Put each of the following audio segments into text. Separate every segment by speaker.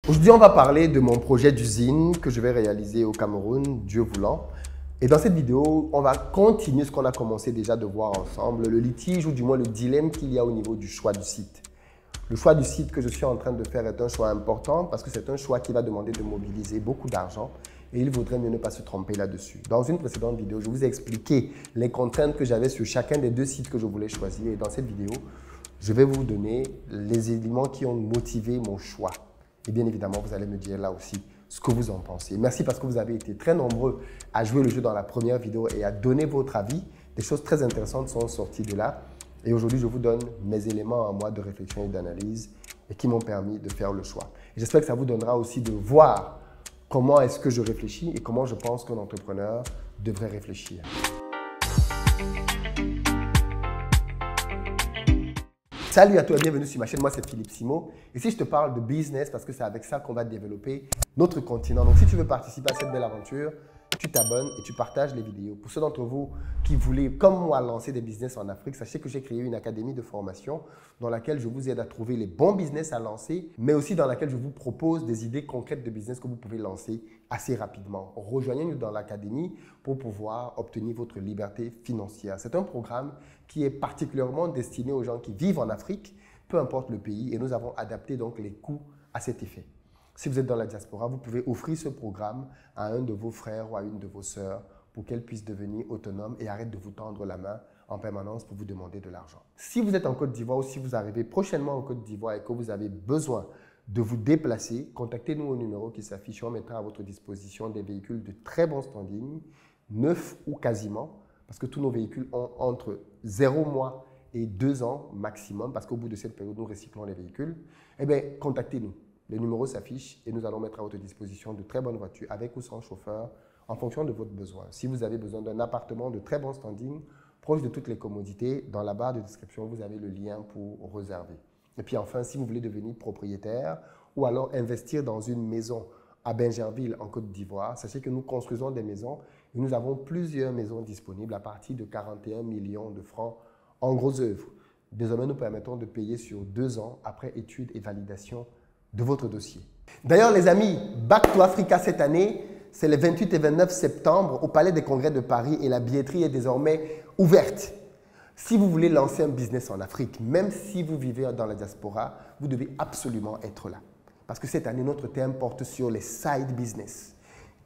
Speaker 1: Aujourd'hui, on va parler de mon projet d'usine que je vais réaliser au Cameroun, Dieu voulant. Et dans cette vidéo, on va continuer ce qu'on a commencé déjà de voir ensemble, le litige ou du moins le dilemme qu'il y a au niveau du choix du site. Le choix du site que je suis en train de faire est un choix important parce que c'est un choix qui va demander de mobiliser beaucoup d'argent et il vaudrait mieux ne pas se tromper là-dessus. Dans une précédente vidéo, je vous ai expliqué les contraintes que j'avais sur chacun des deux sites que je voulais choisir et dans cette vidéo, je vais vous donner les éléments qui ont motivé mon choix. Et bien évidemment, vous allez me dire là aussi ce que vous en pensez. Merci parce que vous avez été très nombreux à jouer le jeu dans la première vidéo et à donner votre avis. Des choses très intéressantes sont sorties de là. Et aujourd'hui, je vous donne mes éléments à moi de réflexion et d'analyse et qui m'ont permis de faire le choix. J'espère que ça vous donnera aussi de voir comment est-ce que je réfléchis et comment je pense qu'un entrepreneur devrait réfléchir. Salut à toi et bienvenue sur ma chaîne, moi c'est Philippe Simo. Ici je te parle de business parce que c'est avec ça qu'on va développer notre continent. Donc si tu veux participer à cette belle aventure, tu t'abonnes et tu partages les vidéos. Pour ceux d'entre vous qui voulaient, comme moi, lancer des business en Afrique, sachez que j'ai créé une académie de formation dans laquelle je vous aide à trouver les bons business à lancer, mais aussi dans laquelle je vous propose des idées concrètes de business que vous pouvez lancer assez rapidement. Rejoignez-nous dans l'académie pour pouvoir obtenir votre liberté financière. C'est un programme qui est particulièrement destiné aux gens qui vivent en Afrique, peu importe le pays, et nous avons adapté donc les coûts à cet effet. Si vous êtes dans la diaspora, vous pouvez offrir ce programme à un de vos frères ou à une de vos sœurs pour qu'elle puisse devenir autonome et arrête de vous tendre la main en permanence pour vous demander de l'argent. Si vous êtes en Côte d'Ivoire ou si vous arrivez prochainement en Côte d'Ivoire et que vous avez besoin de vous déplacer, contactez-nous au numéro qui s'affiche. On mettra à votre disposition des véhicules de très bon standing, neufs ou quasiment, parce que tous nos véhicules ont entre 0 mois et 2 ans maximum, parce qu'au bout de cette période, nous recyclons les véhicules. Eh bien, contactez-nous. Le numéro s'affiche et nous allons mettre à votre disposition de très bonnes voitures avec ou sans chauffeur en fonction de votre besoin. Si vous avez besoin d'un appartement de très bon standing, proche de toutes les commodités, dans la barre de description, vous avez le lien pour réserver. Et puis enfin, si vous voulez devenir propriétaire ou alors investir dans une maison à Bingerville en Côte d'Ivoire, sachez que nous construisons des maisons et nous avons plusieurs maisons disponibles à partir de 41 millions de francs en gros œuvre. Désormais, nous permettons de payer sur 2 ans après étude et validation de votre dossier. D'ailleurs, les amis, Back to Africa cette année, c'est les 28 et 29 septembre au Palais des Congrès de Paris et la billetterie est désormais ouverte. Si vous voulez lancer un business en Afrique, même si vous vivez dans la diaspora, vous devez absolument être là. Parce que cette année, notre thème porte sur les side business.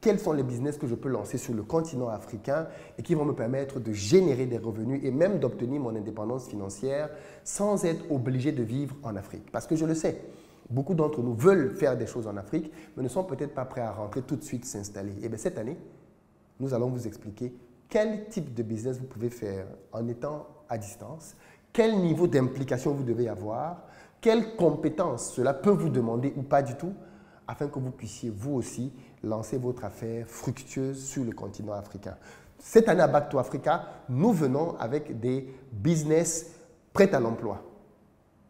Speaker 1: Quels sont les business que je peux lancer sur le continent africain et qui vont me permettre de générer des revenus et même d'obtenir mon indépendance financière sans être obligé de vivre en Afrique? Parce que je le sais, beaucoup d'entre nous veulent faire des choses en Afrique, mais ne sont peut-être pas prêts à rentrer tout de suite s'installer. Et bien cette année, nous allons vous expliquer quel type de business vous pouvez faire en étant à distance, quel niveau d'implication vous devez avoir, quelles compétences cela peut vous demander ou pas du tout, afin que vous puissiez vous aussi lancer votre affaire fructueuse sur le continent africain. Cette année à Back to Africa, nous venons avec des business prêts à l'emploi.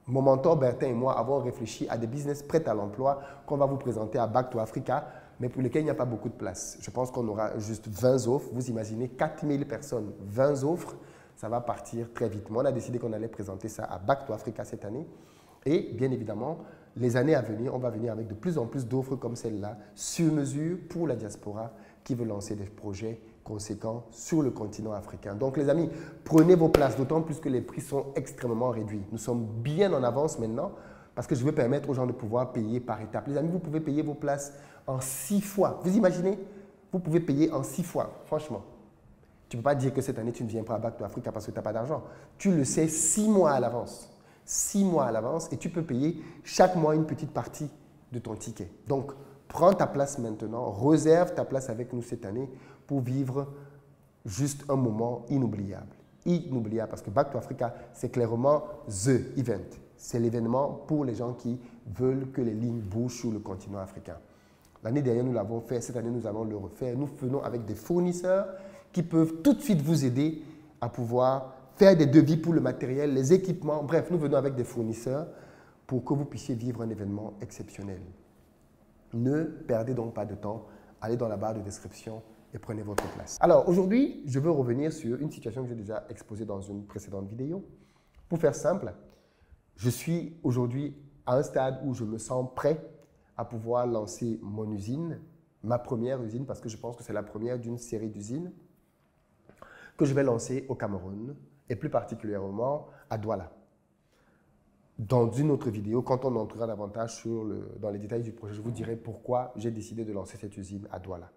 Speaker 1: Mon mentor Bertin et moi avons réfléchi à des business prêts à l'emploi qu'on va vous présenter à Back to Africa, mais pour lesquels il n'y a pas beaucoup de place. Je pense qu'on aura juste 20 offres. Vous imaginez 4000 personnes, 20 offres, ça va partir très vite. Moi, on a décidé qu'on allait présenter ça à Back to Africa cette année. Et bien évidemment, les années à venir, on va venir avec de plus en plus d'offres comme celle-là, sur mesure pour la diaspora qui veut lancer des projets conséquents sur le continent africain. Donc les amis, prenez vos places, d'autant plus que les prix sont extrêmement réduits. Nous sommes bien en avance maintenant parce que je veux permettre aux gens de pouvoir payer par étapes. Les amis, vous pouvez payer vos places en 6 fois. Vous imaginez? Vous pouvez payer en 6 fois, franchement. Tu ne peux pas dire que cette année, tu ne viens pas à Back to Africa parce que tu n'as pas d'argent. Tu le sais 6 mois à l'avance. 6 mois à l'avance et tu peux payer chaque mois une petite partie de ton ticket. Donc, prends ta place maintenant, réserve ta place avec nous cette année pour vivre juste un moment inoubliable. Inoubliable parce que Back to Africa, c'est clairement the event. C'est l'événement pour les gens qui veulent que les lignes bougent sur le continent africain. L'année dernière, nous l'avons fait. Cette année, nous allons le refaire. Nous venons avec des fournisseurs qui peuvent tout de suite vous aider à pouvoir faire des devis pour le matériel, les équipements. Bref, nous venons avec des fournisseurs pour que vous puissiez vivre un événement exceptionnel. Ne perdez donc pas de temps. Allez dans la barre de description et prenez votre place. Alors, aujourd'hui, je veux revenir sur une situation que j'ai déjà exposée dans une précédente vidéo. Pour faire simple, je suis aujourd'hui à un stade où je me sens prêt à pouvoir lancer mon usine, ma première usine, parce que je pense que c'est la première d'une série d'usines que je vais lancer au Cameroun et plus particulièrement à Douala. Dans une autre vidéo, quand on entrera davantage dans les détails du projet, je vous dirai pourquoi j'ai décidé de lancer cette usine à Douala.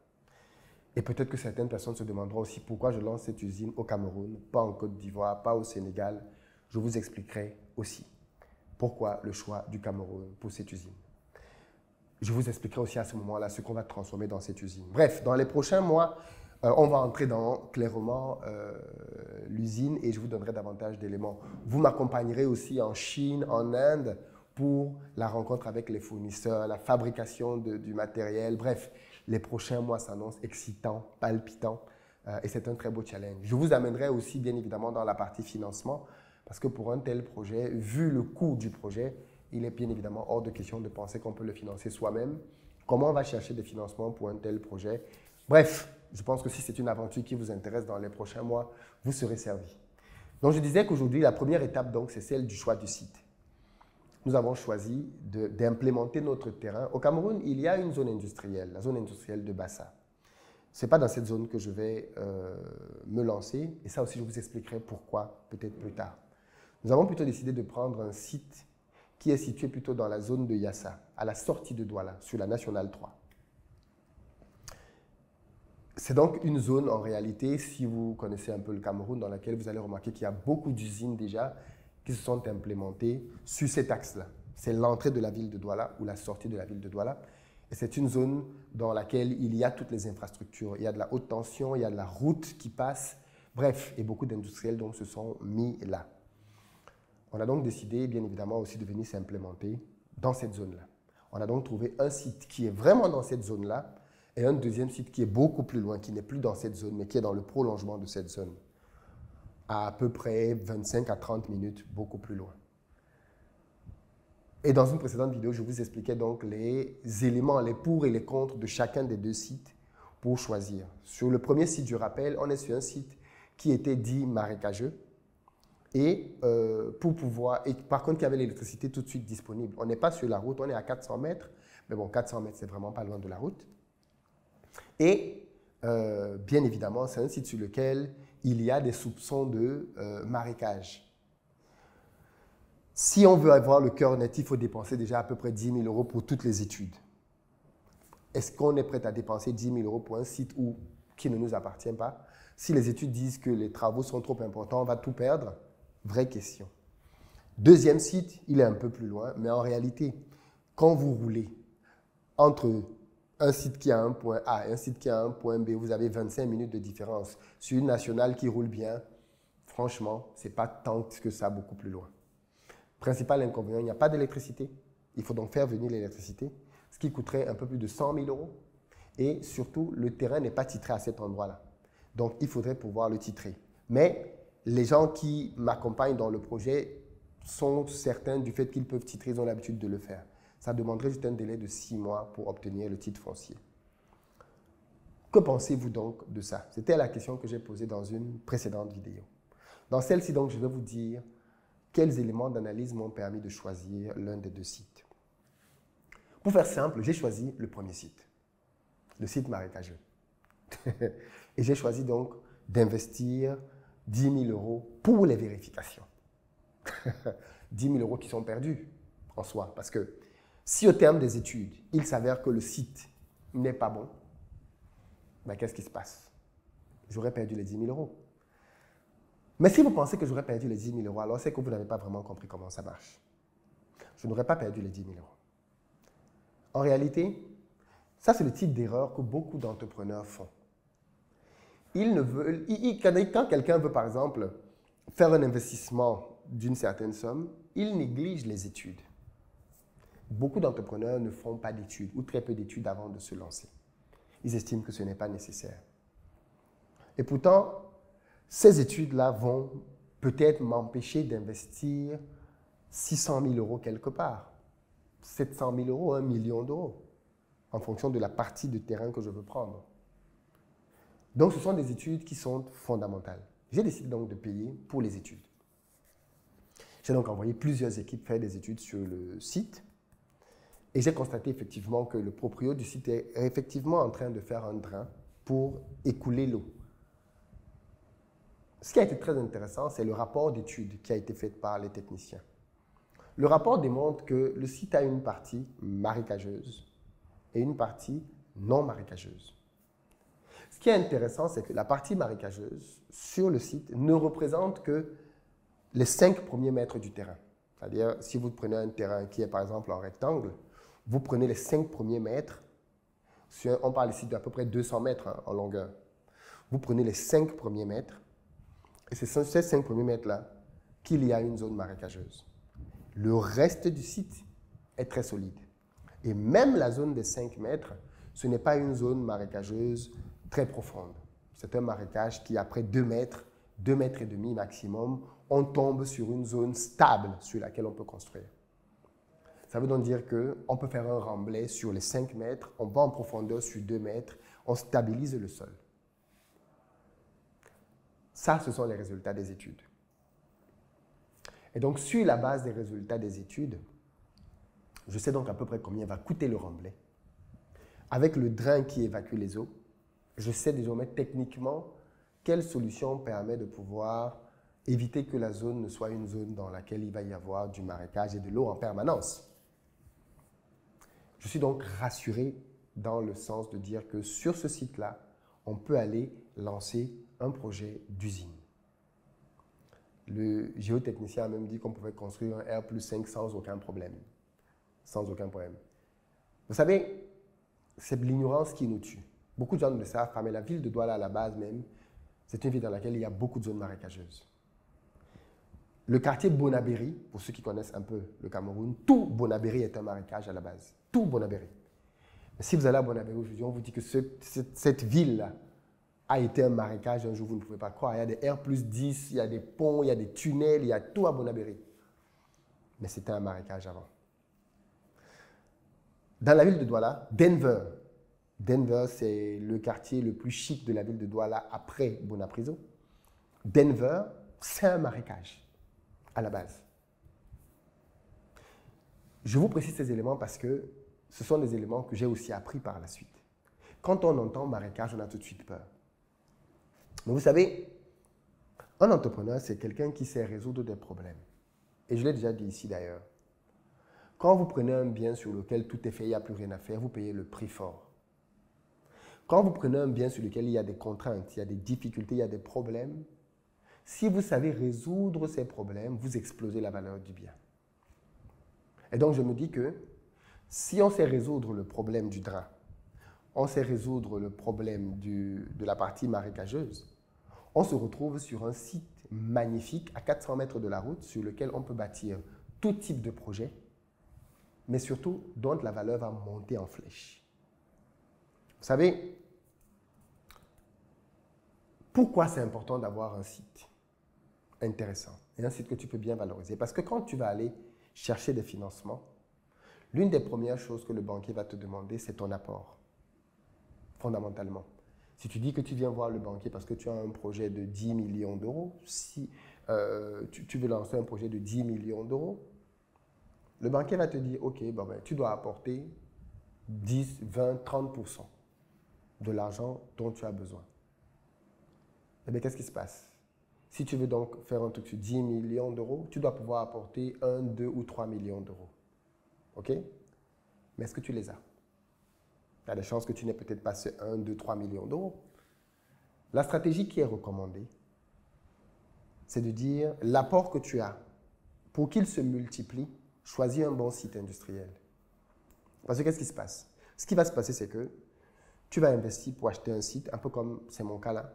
Speaker 1: Et peut-être que certaines personnes se demanderont aussi pourquoi je lance cette usine au Cameroun, pas en Côte d'Ivoire, pas au Sénégal. Je vous expliquerai aussi pourquoi le choix du Cameroun pour cette usine. Je vous expliquerai aussi à ce moment-là ce qu'on va transformer dans cette usine. Bref, dans les prochains mois, on va entrer dans clairement l'usine et je vous donnerai davantage d'éléments. Vous m'accompagnerez aussi en Chine, en Inde, pour la rencontre avec les fournisseurs, la fabrication du matériel. Bref, les prochains mois s'annoncent excitants, palpitants et c'est un très beau challenge. Je vous amènerai aussi bien évidemment dans la partie financement parce que pour un tel projet, vu le coût du projet, il est bien évidemment hors de question de penser qu'on peut le financer soi-même. Comment on va chercher des financements pour un tel projet? Bref, je pense que si c'est une aventure qui vous intéresse dans les prochains mois, vous serez servi. Donc, je disais qu'aujourd'hui, la première étape, donc, c'est celle du choix du site. Nous avons choisi d'implémenter notre terrain. Au Cameroun, il y a une zone industrielle, la zone industrielle de Bassa. Ce n'est pas dans cette zone que je vais me lancer. Et ça aussi, je vous expliquerai pourquoi, peut-être plus tard. Nous avons plutôt décidé de prendre un site qui est situé plutôt dans la zone de Yassa, à la sortie de Douala, sur la Nationale 3. C'est donc une zone, en réalité, si vous connaissez un peu le Cameroun, dans laquelle vous allez remarquer qu'il y a beaucoup d'usines déjà qui se sont implémentées sur cet axe-là. C'est l'entrée de la ville de Douala ou la sortie de la ville de Douala. Et c'est une zone dans laquelle il y a toutes les infrastructures. Il y a de la haute tension, il y a de la route qui passe. Bref, et beaucoup d'industriels donc se sont mis là. On a donc décidé, bien évidemment, aussi de venir s'implémenter dans cette zone-là. On a donc trouvé un site qui est vraiment dans cette zone-là, et un deuxième site qui est beaucoup plus loin, qui n'est plus dans cette zone, mais qui est dans le prolongement de cette zone, à peu près 25 à 30 minutes, beaucoup plus loin. Et dans une précédente vidéo, je vous expliquais donc les éléments, les pour et les contre de chacun des deux sites pour choisir. Sur le premier site, je rappelle, on est sur un site qui était dit marécageux, et par contre, il y avait l'électricité tout de suite disponible. On n'est pas sur la route, on est à 400 mètres, mais bon, 400 mètres, c'est vraiment pas loin de la route. Et bien évidemment, c'est un site sur lequel il y a des soupçons de marécage. Si on veut avoir le cœur net, il faut dépenser déjà à peu près 10 000 € pour toutes les études. Est-ce qu'on est prêt à dépenser 10 000 € pour un site qui ne nous appartient pas? Si les études disent que les travaux sont trop importants, on va tout perdre? Vraie question. Deuxième site, il est un peu plus loin, mais en réalité, quand vous roulez entre un site qui a un point A et un site qui a un point B, vous avez 25 minutes de différence. Sur une nationale qui roule bien, franchement, ce n'est pas tant que ça, beaucoup plus loin. Principal inconvénient, il n'y a pas d'électricité. Il faut donc faire venir l'électricité, ce qui coûterait un peu plus de 100 000 €. Et surtout, le terrain n'est pas titré à cet endroit-là. Donc, il faudrait pouvoir le titrer. Mais les gens qui m'accompagnent dans le projet sont certains du fait qu'ils peuvent titrer, ils ont l'habitude de le faire. Ça demanderait juste un délai de 6 mois pour obtenir le titre foncier. Que pensez-vous donc de ça? C'était la question que j'ai posée dans une précédente vidéo. Dans celle-ci, donc, je vais vous dire quels éléments d'analyse m'ont permis de choisir l'un des deux sites. Pour faire simple, j'ai choisi le premier site, le site marécageux. Et j'ai choisi donc d'investir 10 000 € pour les vérifications. 10 000 € qui sont perdus en soi. Parce que si au terme des études, il s'avère que le site n'est pas bon, ben qu'est-ce qui se passe? J'aurais perdu les 10 000 €. Mais si vous pensez que j'aurais perdu les 10 000 €, alors c'est que vous n'avez pas vraiment compris comment ça marche. Je n'aurais pas perdu les 10 000 €. En réalité, ça c'est le type d'erreur que beaucoup d'entrepreneurs font. Quand quelqu'un veut, par exemple, faire un investissement d'une certaine somme, il néglige les études. Beaucoup d'entrepreneurs ne font pas d'études ou très peu d'études avant de se lancer. Ils estiment que ce n'est pas nécessaire. Et pourtant, ces études-là vont peut-être m'empêcher d'investir 600 000 € quelque part, 700 000 €, 1 million d'euros, en fonction de la partie de terrain que je veux prendre. Donc, ce sont des études qui sont fondamentales. J'ai décidé donc de payer pour les études. J'ai donc envoyé plusieurs équipes faire des études sur le site. Et j'ai constaté effectivement que le proprio du site est effectivement en train de faire un drain pour écouler l'eau. Ce qui a été très intéressant, c'est le rapport d'étude qui a été fait par les techniciens. Le rapport démontre que le site a une partie marécageuse et une partie non marécageuse. Ce qui est intéressant, c'est que la partie marécageuse sur le site ne représente que les 5 premiers mètres du terrain. C'est-à-dire, si vous prenez un terrain qui est par exemple en rectangle, vous prenez les 5 premiers mètres, on parle ici d'à peu près 200 mètres en longueur. Vous prenez les 5 premiers mètres, et c'est sur ces 5 premiers mètres-là qu'il y a une zone marécageuse. Le reste du site est très solide. Et même la zone des 5 mètres, ce n'est pas une zone marécageuse très profonde. C'est un marécage qui, après 2 mètres, 2 mètres et demi maximum, on tombe sur une zone stable sur laquelle on peut construire. Ça veut donc dire qu'on peut faire un remblai sur les 5 mètres, on va en profondeur sur 2 mètres, on stabilise le sol. Ça, ce sont les résultats des études. Et donc, sur la base des résultats des études, je sais donc à peu près combien va coûter le remblai. Avec le drain qui évacue les eaux, je sais désormais techniquement quelle solution permet de pouvoir éviter que la zone ne soit une zone dans laquelle il va y avoir du marécage et de l'eau en permanence. Je suis donc rassuré dans le sens de dire que sur ce site-là, on peut aller lancer un projet d'usine. Le géotechnicien a même dit qu'on pouvait construire un R+5 sans aucun problème. Sans aucun problème. Vous savez, c'est l'ignorance qui nous tue. Beaucoup de gens ne le savent pas, mais la ville de Douala, à la base même, c'est une ville dans laquelle il y a beaucoup de zones marécageuses. Le quartier Bonabéry, pour ceux qui connaissent un peu le Cameroun, tout Bonabéry est un marécage à la base. Tout Bonabéry. Si vous allez à Bonabéry aujourd'hui, on vous dit que cette ville-là a été un marécage un jour, vous ne pouvez pas croire. Il y a des R+10, il y a des ponts, il y a des tunnels, il y a tout à Bonabéry. Mais c'était un marécage avant. Dans la ville de Douala, Denver. Denver, c'est le quartier le plus chic de la ville de Douala après Bonapriso. Denver, c'est un marécage à la base. Je vous précise ces éléments parce que ce sont des éléments que j'ai aussi appris par la suite. Quand on entend marécage, on a tout de suite peur. Mais vous savez, un entrepreneur, c'est quelqu'un qui sait résoudre des problèmes. Et je l'ai déjà dit ici d'ailleurs. Quand vous prenez un bien sur lequel tout est fait, il n'y a plus rien à faire, vous payez le prix fort. Quand vous prenez un bien sur lequel il y a des contraintes, il y a des difficultés, il y a des problèmes, si vous savez résoudre ces problèmes, vous explosez la valeur du bien. Et donc je me dis que si on sait résoudre le problème du drain, on sait résoudre le problème de la partie marécageuse, on se retrouve sur un site magnifique à 400 mètres de la route sur lequel on peut bâtir tout type de projet, mais surtout dont la valeur va monter en flèche. Vous savez, pourquoi c'est important d'avoir un site intéressant et un site que tu peux bien valoriser? Parce que quand tu vas aller chercher des financements, l'une des premières choses que le banquier va te demander, c'est ton apport, fondamentalement. Si tu dis que tu viens voir le banquier parce que tu as un projet de 10 millions d'euros, si tu veux lancer un projet de 10 millions d'euros, le banquier va te dire, OK, tu dois apporter 10, 20, 30% de l'argent dont tu as besoin. Eh bien, qu'est-ce qui se passe? Si tu veux donc faire un truc sur 10 millions d'euros, tu dois pouvoir apporter 1, 2 ou 3 millions d'euros. OK? Mais est-ce que tu les as? Il y a des chances que tu n'aies peut-être pas ces 1, 2, 3 millions d'euros. La stratégie qui est recommandée, c'est de dire l'apport que tu as, pour qu'il se multiplie, choisis un bon site industriel. Parce que qu'est-ce qui se passe? Ce qui va se passer, c'est que tu vas investir pour acheter un site, un peu comme c'est mon cas là.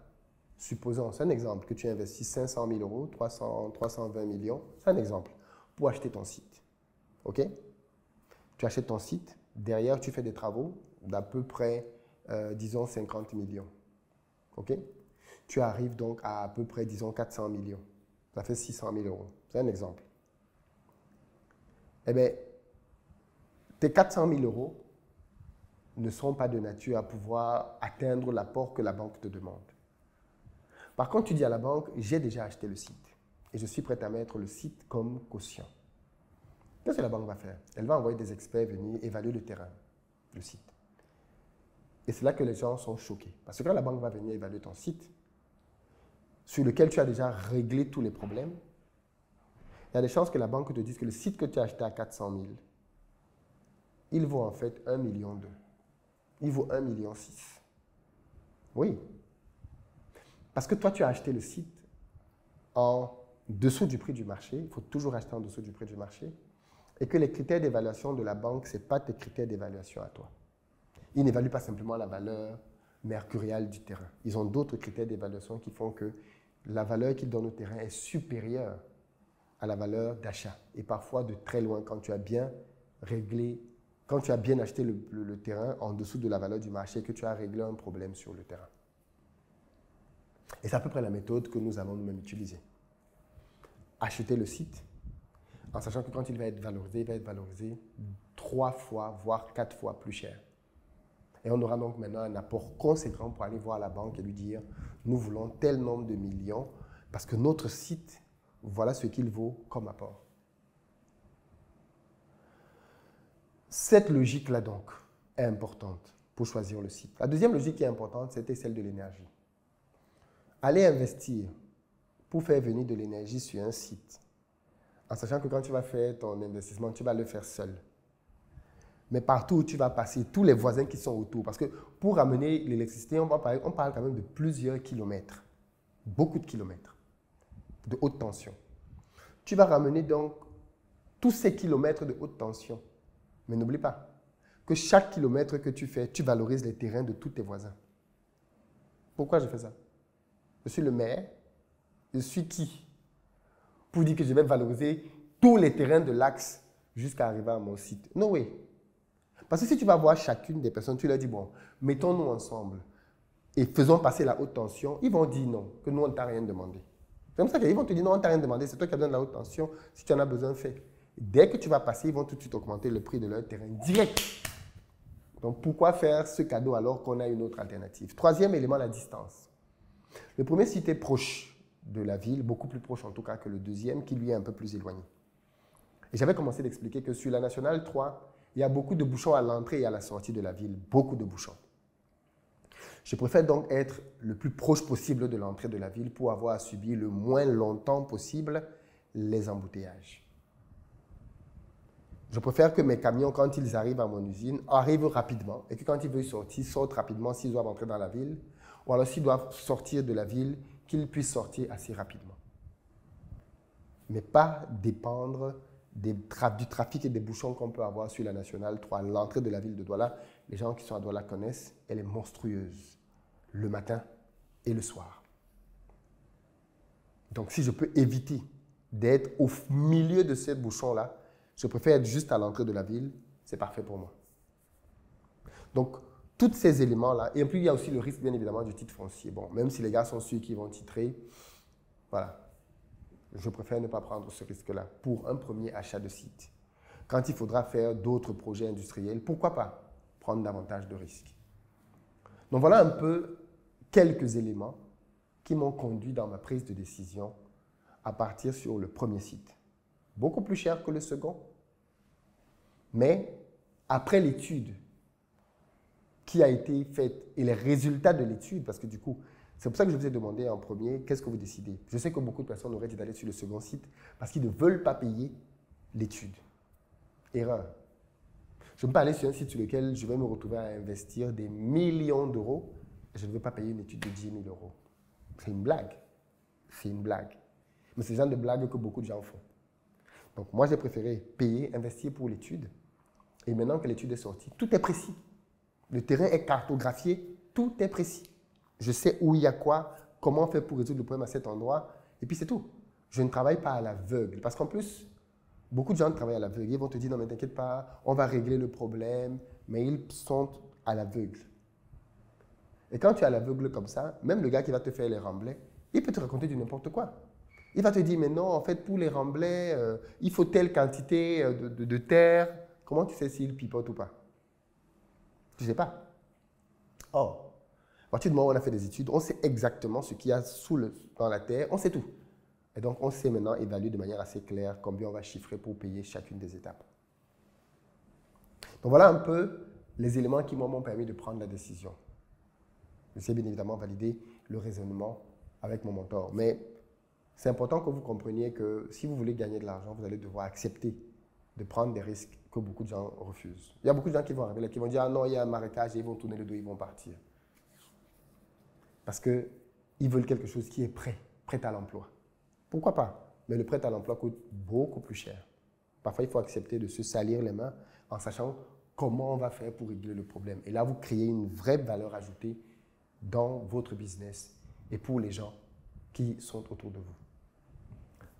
Speaker 1: Supposons, c'est un exemple, que tu investis 500 000 euros, 320 millions, c'est un exemple, pour acheter ton site. OK? Tu achètes ton site, derrière tu fais des travaux d'à peu près, disons, 50 millions. OK? Tu arrives donc à peu près, disons, 400 millions. Ça fait 600 000 euros. C'est un exemple. Eh bien, tes 400 000 euros ne sont pas de nature à pouvoir atteindre l'apport que la banque te demande. Par contre, tu dis à la banque, j'ai déjà acheté le site et je suis prêt à mettre le site comme caution. Qu'est-ce que la banque va faire? Elle va envoyer des experts venir évaluer le terrain, le site. Et c'est là que les gens sont choqués. Parce que quand la banque va venir évaluer ton site, sur lequel tu as déjà réglé tous les problèmes, il y a des chances que la banque te dise que le site que tu as acheté à 400 000, il vaut en fait 1,2 million. Il vaut 1,6 million. Oui. Parce que toi, tu as acheté le site en dessous du prix du marché. Il faut toujours acheter en dessous du prix du marché. Et que les critères d'évaluation de la banque, ce n'est pas tes critères d'évaluation à toi. Ils n'évaluent pas simplement la valeur mercuriale du terrain. Ils ont d'autres critères d'évaluation qui font que la valeur qu'ils donnent au terrain est supérieure à la valeur d'achat. Et parfois de très loin, quand tu as bien réglé, quand tu as bien acheté le terrain en dessous de la valeur du marché, que tu as réglé un problème sur le terrain. Et c'est à peu près la méthode que nous allons nous-mêmes utiliser. Acheter le site, en sachant que quand il va être valorisé 3 fois, voire 4 fois plus cher. Et on aura donc maintenant un apport conséquent pour aller voir la banque et lui dire « Nous voulons tel nombre de millions parce que notre site, voilà ce qu'il vaut comme apport. » Cette logique-là donc est importante pour choisir le site. La deuxième logique qui est importante, c'était celle de l'énergie. Aller investir pour faire venir de l'énergie sur un site, en sachant que quand tu vas faire ton investissement, tu vas le faire seul. Mais partout où tu vas passer, tous les voisins qui sont autour, parce que pour amener l'électricité, on parle quand même de plusieurs kilomètres, beaucoup de kilomètres, de haute tension. Tu vas ramener donc tous ces kilomètres de haute tension. Mais n'oublie pas que chaque kilomètre que tu fais, tu valorises les terrains de tous tes voisins. Pourquoi je fais ça? Je suis le maire. Je suis qui? Pour dire que je vais valoriser tous les terrains de l'axe jusqu'à arriver à mon site. No way. Parce que si tu vas voir chacune des personnes, tu leur dis, bon, mettons-nous ensemble et faisons passer la haute tension, ils vont dire non, que nous, on ne t'a rien demandé. C'est comme ça qu'ils vont te dire non, on ne t'a rien demandé, c'est toi qui as besoin de la haute tension, si tu en as besoin, fais. Dès que tu vas passer, ils vont tout de suite augmenter le prix de leur terrain direct. Donc, pourquoi faire ce cadeau alors qu'on a une autre alternative? Troisième élément, la distance. Le premier site est proche de la ville, beaucoup plus proche en tout cas que le deuxième, qui lui est un peu plus éloigné. Et j'avais commencé d'expliquer que sur la Nationale 3, il y a beaucoup de bouchons à l'entrée et à la sortie de la ville, beaucoup de bouchons. Je préfère donc être le plus proche possible de l'entrée de la ville pour avoir à subir le moins longtemps possible les embouteillages. Je préfère que mes camions, quand ils arrivent à mon usine, arrivent rapidement et que quand ils veulent sortir, sortent rapidement s'ils doivent entrer dans la ville, ou alors s'ils doivent sortir de la ville, qu'ils puissent sortir assez rapidement. Mais pas dépendre du trafic et des bouchons qu'on peut avoir sur la Nationale 3. L'entrée de la ville de Douala, les gens qui sont à Douala connaissent, elle est monstrueuse, le matin et le soir. Donc si je peux éviter d'être au milieu de ces bouchons-là, je préfère être juste à l'entrée de la ville, c'est parfait pour moi. Donc, tous ces éléments-là, et puis il y a aussi le risque, bien évidemment, du titre foncier. Bon, même si les gars sont sûrs qu'ils vont titrer, voilà. Je préfère ne pas prendre ce risque-là pour un premier achat de site. Quand il faudra faire d'autres projets industriels, pourquoi pas prendre davantage de risques? Donc voilà un peu quelques éléments qui m'ont conduit dans ma prise de décision à partir sur le premier site. Beaucoup plus cher que le second, mais après l'étude qui a été faite et les résultats de l'étude, parce que du coup, c'est pour ça que je vous ai demandé en premier, qu'est-ce que vous décidez? Je sais que beaucoup de personnes auraient dit d'aller sur le second site parce qu'ils ne veulent pas payer l'étude. Erreur. Je ne peux pas aller sur un site sur lequel je vais me retrouver à investir des millions d'euros et je ne veux pas payer une étude de 10 000 euros. C'est une blague. C'est une blague. Mais c'est le genre de blague que beaucoup de gens font. Donc moi, j'ai préféré payer, investir pour l'étude. Et maintenant que l'étude est sortie, tout est précis. Le terrain est cartographié, tout est précis. Je sais où il y a quoi, comment faire pour résoudre le problème à cet endroit, et puis c'est tout. Je ne travaille pas à l'aveugle. Parce qu'en plus, beaucoup de gens travaillent à l'aveugle. Ils vont te dire, non mais t'inquiète pas, on va régler le problème, mais ils sont à l'aveugle. Et quand tu es à l'aveugle comme ça, même le gars qui va te faire les remblais, il peut te raconter du n'importe quoi. Il va te dire, mais non, en fait, pour les remblais, il faut telle quantité de terre. Comment tu sais s'il pipote ou pas? Tu ne sais pas. Or, à partir du moment où on a fait des études, on sait exactement ce qu'il y a dans la terre, on sait tout. Et donc, on sait maintenant évaluer de manière assez claire combien on va chiffrer pour payer chacune des étapes. Donc, voilà un peu les éléments qui m'ont permis de prendre la décision. J'ai bien évidemment validé le raisonnement avec mon mentor. Mais c'est important que vous compreniez que si vous voulez gagner de l'argent, vous allez devoir accepter de prendre des risques que beaucoup de gens refusent. Il y a beaucoup de gens qui vont arriver là, qui vont dire « Ah non, il y a un marécage » et ils vont tourner le dos, ils vont partir. Parce qu'ils veulent quelque chose qui est prêt à l'emploi. Pourquoi pas? Mais le prêt à l'emploi coûte beaucoup plus cher. Parfois, il faut accepter de se salir les mains en sachant comment on va faire pour régler le problème. Et là, vous créez une vraie valeur ajoutée dans votre business et pour les gens qui sont autour de vous.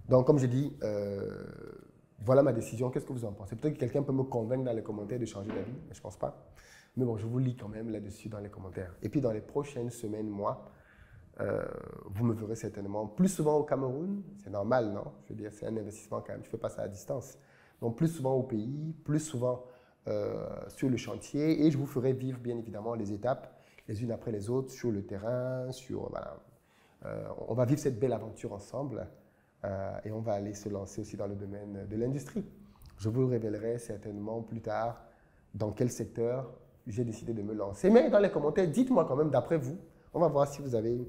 Speaker 1: Donc, comme je dis, voilà ma décision. Qu'est-ce que vous en pensez? Peut-être que quelqu'un peut me convaincre dans les commentaires de changer d'avis, mais je ne pense pas. Mais bon, je vous lis quand même là-dessus dans les commentaires. Et puis, dans les prochaines semaines, mois, vous me verrez certainement plus souvent au Cameroun. C'est normal, non? Je veux dire, c'est un investissement quand même. Je ne fais pas ça à distance. Donc, plus souvent au pays, plus souvent sur le chantier. Et je vous ferai vivre, bien évidemment, les étapes, les unes après les autres, sur le terrain, voilà. On va vivre cette belle aventure ensemble. Et on va aller se lancer aussi dans le domaine de l'industrie. Je vous révélerai certainement plus tard dans quel secteur j'ai décidé de me lancer. Mais dans les commentaires, dites-moi quand même, d'après vous, on va voir si vous avez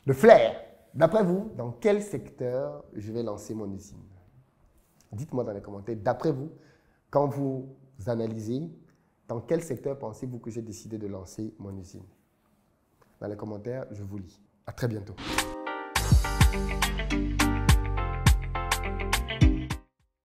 Speaker 1: le flair. D'après vous, dans quel secteur je vais lancer mon usine? Dites-moi dans les commentaires, d'après vous, quand vous analysez, dans quel secteur pensez-vous que j'ai décidé de lancer mon usine? Dans les commentaires, je vous lis. À très bientôt.